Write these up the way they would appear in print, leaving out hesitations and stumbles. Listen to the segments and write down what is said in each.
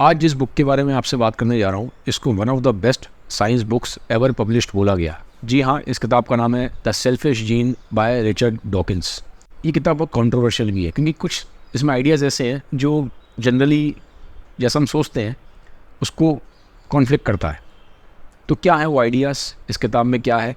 आज जिस बुक के बारे में आपसे बात करने जा रहा हूँ इसको one of the best science books ever published बोला गया। जी हाँ, इस किताब का नाम है the selfish gene by Richard Dawkins. ये किताब बहुत कंट्रोवर्शियल भी है क्योंकि कुछ इसमें आइडियाज़ ऐसे हैं जो जनरली जैसा हम सोचते हैं उसको कॉन्फ्लिक्ट करता है। तो क्या है वो आइडियाज़, इस किताब में क्या है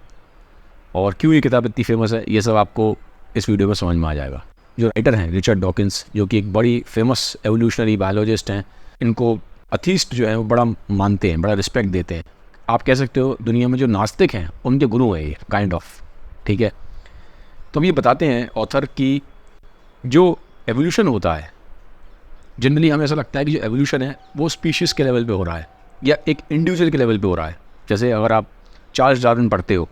और क्यों ये किताब इतनी फेमस है, ये सब आपको इस वीडियो में समझ में आ जाएगा। जो राइटर हैं रिचर्ड डॉकिंस, जो कि एक बड़ी फेमस एवोल्यूशनरी बायोलॉजिस्ट हैं, इनको अथीस्ट जो है वो बड़ा मानते हैं, बड़ा रिस्पेक्ट देते हैं। आप कह सकते हो दुनिया में जो नास्तिक हैं उनके गुरु हैं ये, काइंड ऑफ। ठीक है, तो हम ये बताते हैं ऑथर की जो एवोल्यूशन होता है, जनरली हमें ऐसा लगता है कि जो एवोल्यूशन है वो स्पीशीज़ के लेवल पे हो रहा है या एक इंडिविजुअल के लेवल पे हो रहा है। जैसे अगर आप चार्ल्स डार्विन पढ़ते हो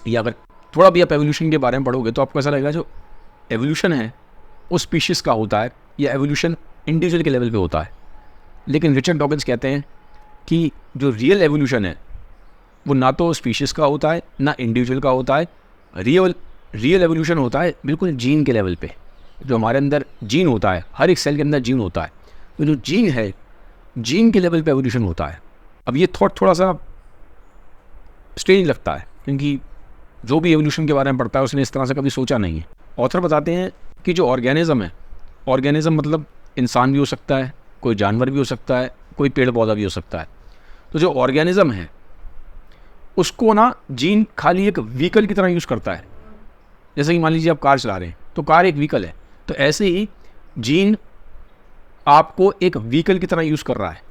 या अगर थोड़ा भी आप एवोल्यूशन के बारे में पढ़ोगे तो आपको ऐसा लगेगा जो एवोल्यूशन है वो स्पीशीज़ का होता है या एवोल्यूशन इंडिविजुअल के लेवल पे होता है। लेकिन रिचर्ड डॉकिंस कहते हैं कि जो रियल एवोल्यूशन है वो ना तो स्पीशीज़ का होता है ना इंडिविजुअल का होता है। रियल एवोल्यूशन होता है बिल्कुल जीन के लेवल पे। जो हमारे अंदर जीन होता है, हर एक सेल के अंदर जीन होता है, तो जो जीन है जीन के लेवल पे एवोल्यूशन होता है। अब ये थॉट थोड़ा सा स्ट्रेंज लगता है क्योंकि जो भी एवोल्यूशन के बारे में पढ़ता है उसने इस तरह से कभी सोचा नहीं है। ऑथर बताते हैं कि जो ऑर्गेनिज्म है, ऑर्गेनिज्म मतलब इंसान भी हो सकता है, कोई जानवर भी हो सकता है, कोई पेड़ पौधा भी हो सकता है। तो जो ऑर्गेनिज्म है उसको ना जीन खाली एक व्हीकल की तरह यूज़ करता है। जैसे कि मान लीजिए आप कार चला रहे हैं तो कार एक व्हीकल है, तो ऐसे ही जीन आपको एक व्हीकल की तरह यूज़ कर रहा है।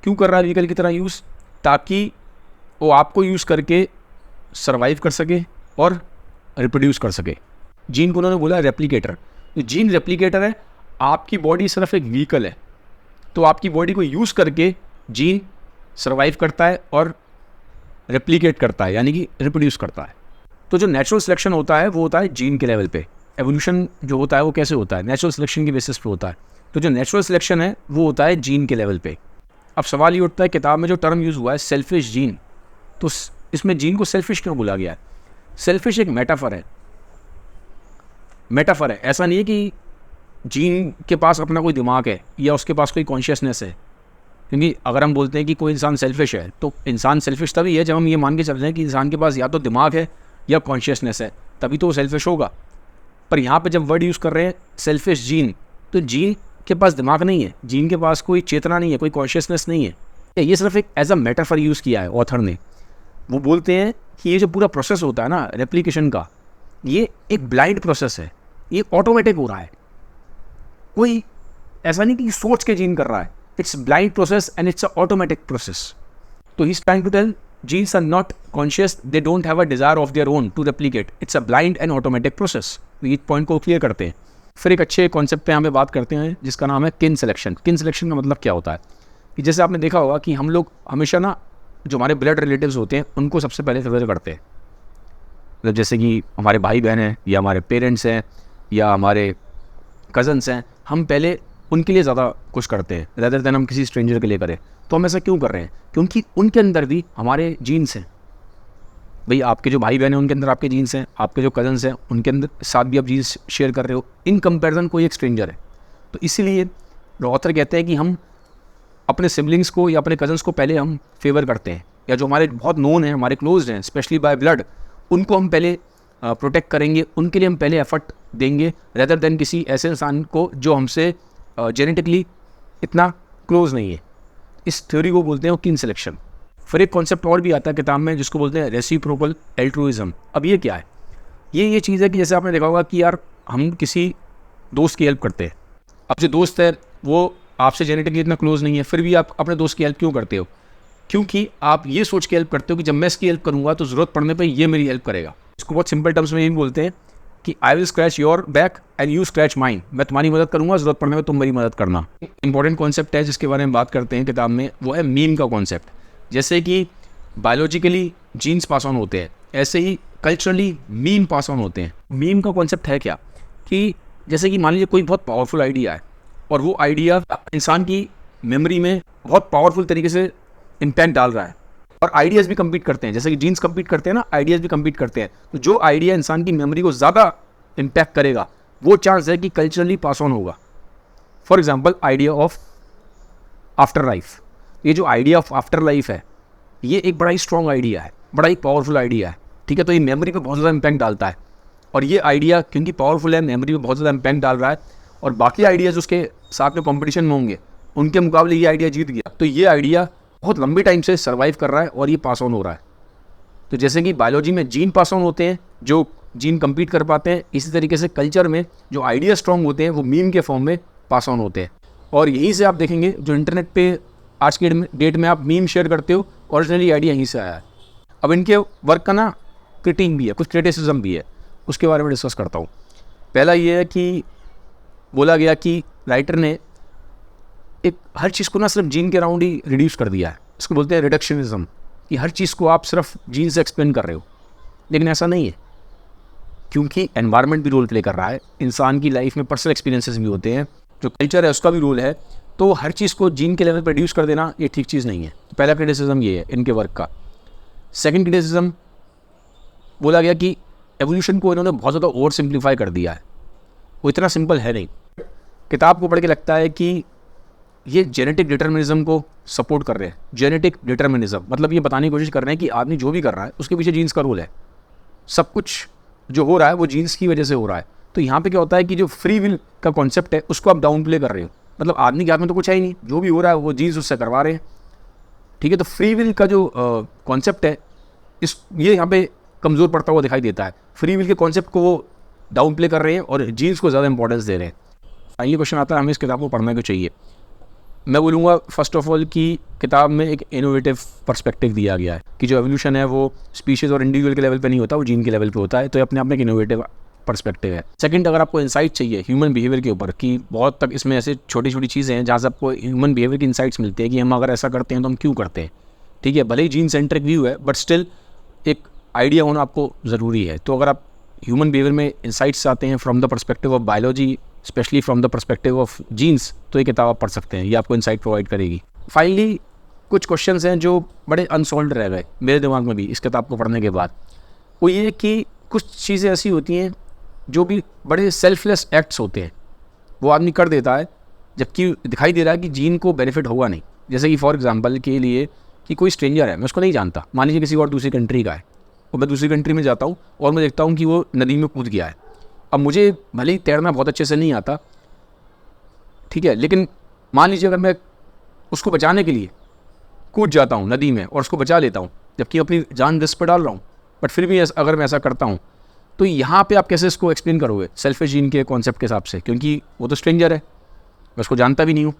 क्यों कर रहा है व्हीकल की तरह यूज़? ताकि वो आपको यूज़ करके सर्वाइव कर सके और रिप्रोड्यूस कर सके। जीन को उन्होंने बोला रेप्लिकेटर। तो जीन रेप्लिकेटर है, आपकी बॉडी सिर्फ एक व्हीकल है, तो आपकी बॉडी को यूज़ करके जीन सर्वाइव करता है और रेप्लिकेट करता है, यानी कि रिप्रोड्यूस करता है। तो जो नेचुरल सिलेक्शन होता है वो होता है जीन के लेवल पे। एवोल्यूशन जो होता है वो कैसे होता है? नेचुरल सिलेक्शन की बेसिस पे होता है। तो जो नेचुरल सिलेक्शन है वो होता है जीन के लेवल पे। अब सवाल ये उठता है, किताब में जो टर्म यूज़ हुआ है सेल्फिश जीन, तो इसमें जीन को सेल्फिश क्यों बोला गया है? सेल्फिश एक मेटाफर है। मेटाफर है, ऐसा नहीं है कि जीन के पास अपना कोई दिमाग है या उसके पास कोई कॉन्शियसनेस है। क्योंकि अगर हम बोलते हैं कि कोई इंसान सेल्फिश है तो इंसान सेल्फिश तभी है जब हम ये मान के चल रहे हैं कि इंसान के पास या तो दिमाग है या कॉन्शियसनेस है, तभी तो वो सेल्फिश होगा। पर यहाँ पे जब वर्ड यूज़ कर रहे हैं सेल्फिश जीन, तो जीन के पास दिमाग नहीं है, जीन के पास कोई चेतना नहीं है, कोई कॉन्शियसनेस नहीं है। ये सिर्फ एक एज अ मेटाफर यूज़ किया है ऑथर ने। वो बोलते हैं कि ये जो पूरा प्रोसेस होता है ना रेप्लिकेशन का, ये एक ब्लाइंड प्रोसेस है, ये ऑटोमेटिक हो रहा है। कोई ऐसा नहीं कि सोच के जीन कर रहा है, it's blind process and it's a automatic process. तो he is trying to tell genes are not conscious, they don't have a desire of their own to replicate, it's a blind and automatic process। ये point को clear करते हैं। फिर एक अच्छे concept पे हमें बात करते हैं जिसका नाम है किन सिलेक्शन। किन सिलेक्शन का मतलब क्या होता है कि जैसे आपने देखा होगा कि हम लोग हमेशा ना जो हमारे ब्लड रिलेटिव्स होते हैं उनको सबसे पहले फेवर करते हैं। मतलब जैसे कि हमारे भाई बहन हैं या हमारे पेरेंट्स हैं या हमारे कज़न्स हैं, हम पहले उनके लिए ज़्यादा कुछ करते हैं रेदर देन हम किसी स्ट्रेंजर के लिए करें। तो हम ऐसा क्यों कर रहे हैं? क्योंकि उनके अंदर भी हमारे जीन्स हैं। भाई आपके जो भाई बहन हैं उनके अंदर आपके जीन्स हैं, आपके जो कज़न्स हैं उनके अंदर साथ भी आप जीन्स शेयर कर रहे हो। इन कंपैरिजन कोई एक स्ट्रेंजर है। तो इसीलिए ऑथर कहते हैं कि हम अपने सिबलिंग्स को या अपने कज़न्स को पहले हम फेवर करते हैं, या जो हमारे बहुत नोन हैं, हमारे क्लोज हैं, स्पेशली बाय ब्लड, उनको हम पहले प्रोटेक्ट करेंगे, उनके लिए हम पहले एफर्ट देंगे रेदर देन किसी ऐसे इंसान को जो हमसे जेनेटिकली इतना क्लोज नहीं है। इस थ्योरी को बोलते हैं किन सिलेक्शन। फिर एक कॉन्सेप्ट और भी आता है किताब में जिसको बोलते हैं रेसिप्रोकल एल्ट्रुइज्म। अब ये क्या है? ये चीज़ है कि जैसे आपने देखा होगा कि यार हम किसी दोस्त की हेल्प करते हैं। अब जो दोस्त है वो आपसे जेनेटिकली इतना क्लोज नहीं है, फिर भी आप अपने दोस्त की हेल्प क्यों करते हो? क्योंकि आप ये सोच के हेल्प करते हो कि जब मैं इसकी हेल्प करूँगा तो ज़रूरत पड़ने पर ये मेरी हेल्प करेगा। इसको बहुत सिंपल टर्म्स में ये बोलते हैं कि I will scratch your back and you scratch mine. मैं तुम्हारी मदद करूंगा, जरूरत पड़ने में तुम मेरी मदद करना। इंपॉर्टेंट कॉन्सेप्ट है जिसके बारे में बात करते हैं किताब में, वो है मीम का कॉन्सेप्ट। जैसे कि बायोलॉजिकली जीन्स पास ऑन होते हैं, ऐसे ही कल्चरली मीम पास ऑन होते हैं। मीम का कॉन्सेप्ट है क्या कि जैसे कि मान लीजिए कोई बहुत पावरफुल आइडिया है और वो आइडिया इंसान की मेमोरी में बहुत पावरफुल तरीके से इम्पैक्ट डाल रहा है, और आइडियाज़ भी कम्पीट करते हैं। जैसे कि जीन्स कम्पीट करते हैं ना, आइडियाज़ भी कम्पीट करते हैं। तो जो आइडिया इंसान की मेमोरी को ज़्यादा इम्पैक्ट करेगा वो चांस है कि कल्चरली पास ऑन होगा। For example idea of after life. ये जो आइडिया ऑफ आफ्टर लाइफ है, ये एक बड़ा ही स्ट्रॉन्ग आइडिया है, बड़ा ही पावरफुल आइडिया है, ठीक है। तो ये मेमोरी पे बहुत ज़्यादा इम्पैक्ट डालता है, और ये आइडिया क्योंकि पावरफुल है, मेमोरी पे बहुत ज़्यादा इम्पैक्ट डाल रहा है, और बाकी आइडियाज़ उसके साथ में कॉम्पिटिशन में होंगे, उनके मुकाबले ये आइडिया जीत गया। तो ये आइडिया बहुत लंबी टाइम से सर्वाइव कर रहा है और ये पास ऑन हो रहा है। तो जैसे कि बायोलॉजी में जीन पास ऑन होते हैं, जो जीन कम्पीट कर पाते हैं, इसी तरीके से कल्चर में जो आइडिया स्ट्रॉन्ग होते हैं वो मीम के फॉर्म में पास ऑन होते हैं। और यहीं से आप देखेंगे जो इंटरनेट पे आज के डेट में आप मीम शेयर करते हो, ओरिजिनली आइडिया यहीं से आया है। अब इनके वर्क का ना क्रिटिक भी है, कुछ क्रिटिसिज्म भी है, उसके बारे में डिस्कस करता हूँ। पहला ये है कि बोला गया कि राइटर ने एक हर चीज़ को ना सिर्फ जीन के राउंड ही रिड्यूस कर दिया है। इसको बोलते हैं रिडक्शनिज्म, कि हर चीज़ को आप सिर्फ जीन से एक्सप्लेन कर रहे हो, लेकिन ऐसा नहीं है, क्योंकि एनवायरनमेंट भी रोल प्ले कर रहा है, इंसान की लाइफ में पर्सनल एक्सपीरियंसेस भी होते हैं, जो कल्चर है उसका भी रोल है। तो हर चीज़ को जीन के लेवल पर रिड्यूस कर देना ये ठीक चीज़ नहीं है। तो पहला क्रिटिसिज्म ये है इनके वर्क का। सेकंड क्रिटिसिज्म बोला गया कि एवोल्यूशन को इन्होंने बहुत ज़्यादा ओवर सिंप्लीफाई कर दिया है, वो इतना सिंपल है नहीं। किताब को पढ़ के लगता है कि ये जेनेटिक डिटर्मिनिज्म को सपोर्ट कर रहे हैं। जेनेटिक डिटर्मिनिज्म मतलब ये बताने की कोशिश कर रहे हैं कि आदमी जो भी कर रहा है उसके पीछे जीन्स का रोल है, सब कुछ जो हो रहा है वो जीन्स की वजह से हो रहा है। तो यहाँ पे क्या होता है कि जो फ्री विल का कॉन्सेप्ट है उसको आप डाउन प्ले कर रहे हो, मतलब आदमी के हाथ में तो कुछ है ही नहीं, जो भी हो रहा है वो जीन्स उससे करवा रहे हैं, ठीक है। तो फ्री विल का जो कॉन्सेप्ट है ये यहाँ पे कमज़ोर पड़ता हुआ दिखाई देता है। फ्री विल के कॉन्सेप्ट को वो डाउन प्ले कर रहे हैं और जीन्स को ज़्यादा इंपॉर्टेंस दे रहे हैं। फाइनली क्वेश्चन आता है हमें इस किताब को पढ़ना क्यों चाहिए। मैं बोलूँगा फर्स्ट ऑफ ऑल कि किताब में एक इनोवेटिव पर्सपेक्टिव दिया गया है कि जो एवोल्यूशन है वो स्पीशीज़ और इंडिविजुअल के लेवल पे नहीं होता, वो जीन के लेवल पे होता है। तो ये अपने आप में एक इनोवेटिव पर्सपेक्टिव है। सेकंड, अगर आपको इंसाइट चाहिए ह्यूमन बिहेवियर के ऊपर, कि बहुत तक इसमें ऐसे छोटी छोटी चीज़ें हैं जहाँ से आपको ह्यूमन बिहेवियर की इंसाइट्स मिलती है कि हम अगर ऐसा करते हैं तो हम क्यों करते हैं, ठीक है। भले ही जीन सेंट्रिक व्यू है बट स्टिल एक आइडिया होना आपको ज़रूरी है। तो अगर आप ह्यूमन बिहेवियर में इंसाइट्स आते हैं from the perspective of biology, specially from the perspective of genes, तो ये किताब आप पढ़ सकते हैं, ये आपको इंसाइट प्रोवाइड करेगी। फाइनली कुछ क्वेश्चंस हैं जो बड़े अनसॉल्व्ड रह गए मेरे दिमाग में भी इस किताब को पढ़ने के बाद। वो ये कि कुछ चीज़ें ऐसी होती हैं जो भी बड़े सेल्फलेस एक्ट्स होते हैं, वो आदमी कर देता है जबकि दिखाई दे रहा है कि जीन को बेनिफिट होगा नहीं। जैसे कि फॉर एग्जांपल के लिए कि कोई स्ट्रेंजर है, मैं उसको नहीं जानता, मान लीजिए किसी और दूसरी कंट्री का है, और मैं दूसरी कंट्री में जाता हूँ और मैं देखता हूँ कि वो नदी में कूद गया है। अब मुझे भले ही तैरना बहुत अच्छे से नहीं आता, ठीक है, लेकिन मान लीजिए अगर मैं उसको बचाने के लिए कूद जाता हूँ नदी में और उसको बचा लेता हूँ, जबकि अपनी जान रिस्क पर डाल रहा हूँ, बट फिर भी अगर मैं ऐसा करता हूँ, तो यहाँ पे आप कैसे इसको एक्सप्लेन करोगे सेल्फिश जीन के कॉन्सेप्ट के हिसाब से, क्योंकि वो तो स्ट्रेंजर है, मैं उसको जानता भी नहीं हूँ,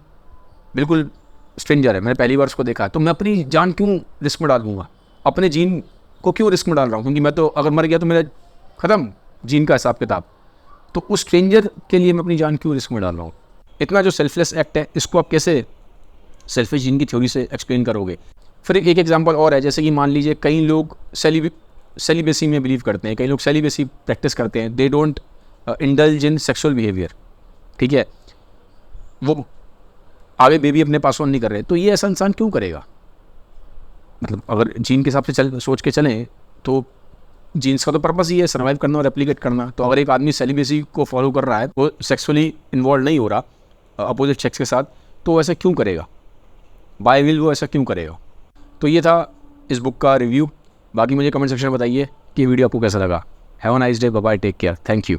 बिल्कुल स्ट्रेंजर है, मैंने पहली बार उसको देखा है, तो मैं अपनी जान क्यों रिस्क में डालूंगा, अपने जीन को क्यों रिस्क में डाल रहा हूँ, क्योंकि मैं तो अगर मर गया तो मेरा ख़त्म जीन का हिसाब किताब। तो उस स्ट्रेंजर के लिए मैं अपनी जान क्यों रिस्क में डाल रहा हूँ। इतना जो सेल्फलेस एक्ट है इसको आप कैसे सेल्फिश जीन की थ्योरी से एक्सप्लेन करोगे। फिर एक एग्जांपल और है, जैसे कि मान लीजिए कई लोग सेलिबेसी में बिलीव करते हैं, कई लोग सेलिबेसी प्रैक्टिस करते हैं, they don't indulge in sexual behaviour, ठीक है, वो आगे बेबी अपने पास ऑन नहीं कर रहे, तो ये ऐसा इंसान क्यों करेगा। मतलब अगर जीन के हिसाब से सोच के चलें तो जीन्स का तो पर्पस ही है सर्वाइव करना और रेप्लिकेट करना। तो अगर एक आदमी सेलिबेसी को फॉलो कर रहा है, वो सेक्सुअली इन्वॉल्व नहीं हो रहा अपोजिट सेक्स के साथ, तो ऐसा क्यों करेगा, बाय विल वो ऐसा क्यों करेगा। तो ये था इस बुक का रिव्यू। बाकी मुझे कमेंट सेक्शन में बताइए कि वीडियो आपको कैसा लगा। Have a nice day, bye bye, take care, thank you.